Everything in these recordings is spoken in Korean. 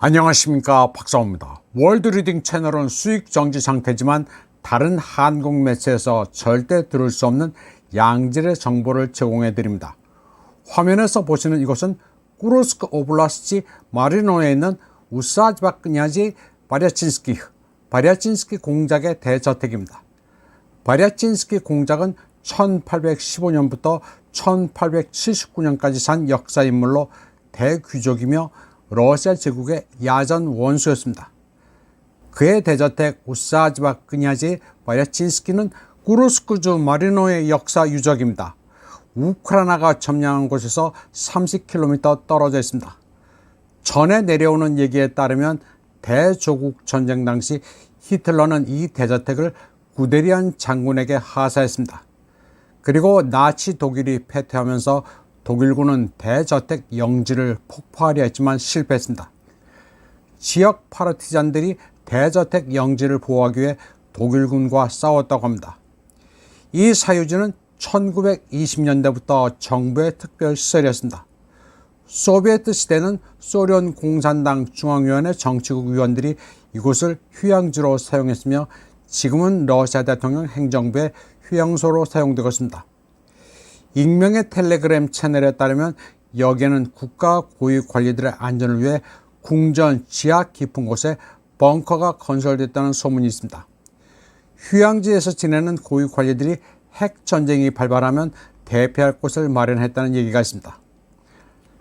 안녕하십니까, 박사호입니다. 월드리딩 채널은 수익 정지 상태지만 다른 한국 매체에서 절대 들을 수 없는 양질의 정보를 제공해 드립니다. 화면에서 보시는 이곳은 쿠르스크 오블라스트 마리노에 있는 우사즈바크냐지 바랴친스키 공작의 대저택입니다. 바랴친스키 공작은 1815년부터 1879년까지 산 역사 인물로 대귀족이며 러시아 제국의 야전 원수였습니다. 그의 대저택 우사즈바크냐지 바랴친스키는 쿠르스크주 마리노의 역사 유적입니다. 우크라이나가 점령한 곳에서 30km 떨어져 있습니다. 전에 내려오는 얘기에 따르면 대조국 전쟁 당시 히틀러는 이 대저택을 구데리안 장군에게 하사했습니다. 그리고 나치 독일이 패퇴하면서 독일군은 대저택 영지를 폭파하려 했지만 실패했습니다. 지역 파르티잔들이 대저택 영지를 보호하기 위해 독일군과 싸웠다고 합니다. 이 사유지는 1920년대부터 정부의 특별시설이었습니다. 소비에트 시대는 소련 공산당 중앙위원회 정치국 위원들이 이곳을 휴양지로 사용했으며 지금은 러시아 대통령 행정부의 휴양소로 사용되고 있습니다. 익명의 텔레그램 채널에 따르면 여기에는 국가 고위 관리들의 안전을 위해 궁전 지하 깊은 곳에 벙커가 건설됐다는 소문이 있습니다. 휴양지에서 지내는 고위 관리들이 핵 전쟁이 발발하면 대피할 곳을 마련했다는 얘기가 있습니다.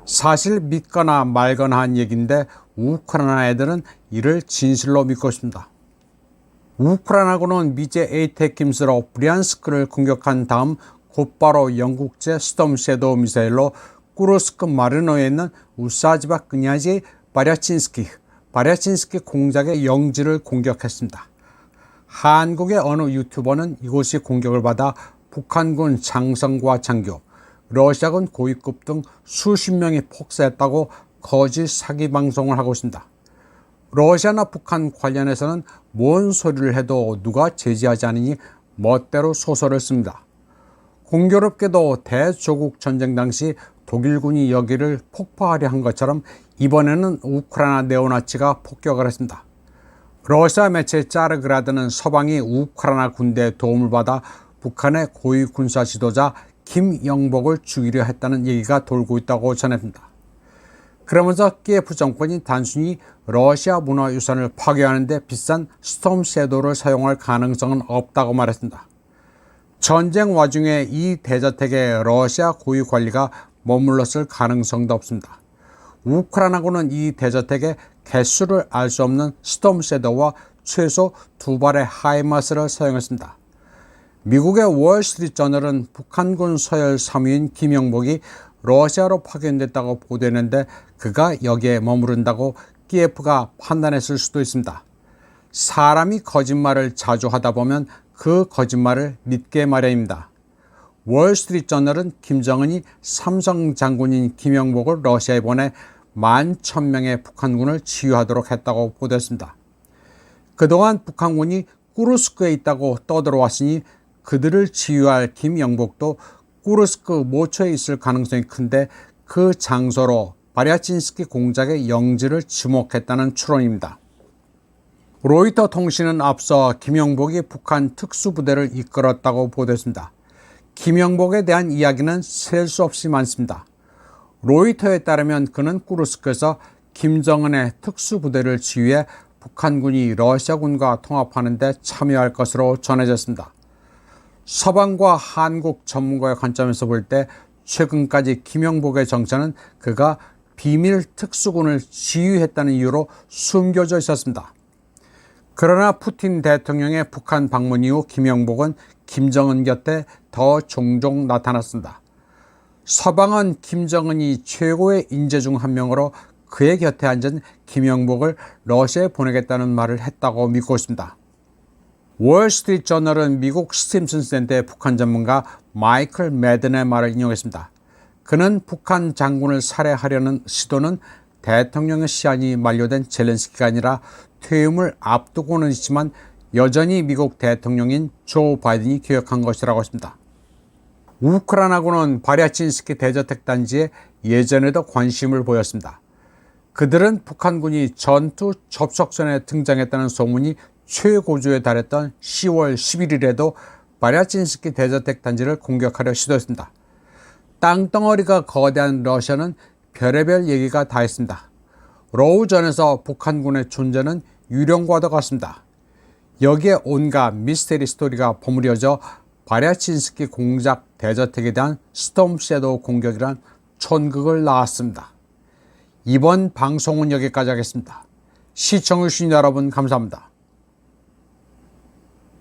사실 믿거나 말거나 한 얘기인데 우크라이나 애들은 이를 진실로 믿고 있습니다. 우크라이나군은 미제 에이테킴스로 브리안스크를 공격한 다음 곧바로 영국제 스톰 섀도우 미사일로 쿠르스크 마리노에 있는 우사즈바크냐지 바랴친스키 공작의 영지를 공격했습니다. 한국의 어느 유튜버는 이곳이 공격을 받아 북한군 장성과 장교, 러시아군 고위급 등 수십 명이 폭사했다고 거짓 사기 방송을 하고 있습니다. 러시아나 북한 관련해서는 뭔 소리를 해도 누가 제지하지 않으니 멋대로 소설을 씁니다. 공교롭게도 대조국 전쟁 당시 독일군이 여기를 폭파하려 한 것처럼 이번에는 우크라이나 네오나치가 폭격을 했습니다. 러시아 매체 짜르그라드는 서방이 우크라이나 군대의 도움을 받아 북한의 고위 군사 지도자 김영복을 죽이려 했다는 얘기가 돌고 있다고 전했습니다. 그러면서 키예프 정권이 단순히 러시아 문화유산을 파괴하는 데 비싼 스톰 섀도우를 사용할 가능성은 없다고 말했습니다. 전쟁 와중에 이 대저택에 러시아 고위 관리가 머물렀을 가능성도 없습니다. 우크라이나군은 이 대저택에 개수를 알 수 없는 스톰 섀도우와 최소 2발의 하이마스를 사용했습니다. 미국의 월스트리트저널은 북한군 서열 3위인 김영복이 러시아로 파견됐다고 보도했는데 그가 여기에 머무른다고 키예프가 판단했을 수도 있습니다. 사람이 거짓말을 자주 하다 보면 그 거짓말을 믿게 마련입니다. 월스트리트저널은 김정은이 삼성 장군인 김영복을 러시아에 보내 11,000명의 북한군을 치유하도록 했다고 보도했습니다. 그동안 북한군이 쿠르스크에 있다고 떠들어왔으니 그들을 치유할 김영복도 쿠르스크 모처에 있을 가능성이 큰데 그 장소로 바랴친스키 공작의 영지를 지목했다는 추론입니다. 로이터 통신은 앞서 김영복이 북한 특수부대를 이끌었다고 보도했습니다. 김영복에 대한 이야기는 셀 수 없이 많습니다. 로이터에 따르면 그는 쿠르스크에서 김정은의 특수부대를 지휘해 북한군이 러시아군과 통합하는 데 참여할 것으로 전해졌습니다. 서방과 한국 전문가의 관점에서 볼 때 최근까지 김영복의 정체는 그가 비밀 특수군을 지휘했다는 이유로 숨겨져 있었습니다. 그러나 푸틴 대통령의 북한 방문 이후 김영복은 김정은 곁에 더 종종 나타났습니다. 서방은 김정은이 최고의 인재 중 한 명으로 그의 곁에 앉은 김영복을 러시아에 보내겠다는 말을 했다고 믿고 있습니다. 월스트리트저널은 미국 스팀슨 센터의 북한 전문가 마이클 매든의 말을 인용했습니다. 그는 북한 장군을 살해하려는 시도는 대통령의 시한이 만료된 젤렌스키가 아니라 퇴임을 앞두고는 있지만 여전히 미국 대통령인 조 바이든이 계획한 것이라고 했습니다. 우크라이나군은 바랴친스키 대저택 단지에 예전에도 관심을 보였습니다. 그들은 북한군이 전투 접속선에 등장했다는 소문이 최고조에 달했던 10월 11일에도 바랴친스키 대저택 단지를 공격하려 시도했습니다. 땅덩어리가 거대한 러시아는 별의별 얘기가 다 했습니다. 로우전에서 북한군의 존재는 유령과도 같습니다. 여기에 온갖 미스테리 스토리가 버무려져 바랴친스키 공작 대저택에 대한 스톰 섀도우 공격이란 촌극을 낳았습니다. 이번 방송은 여기까지 하겠습니다. 시청해주신 여러분 감사합니다.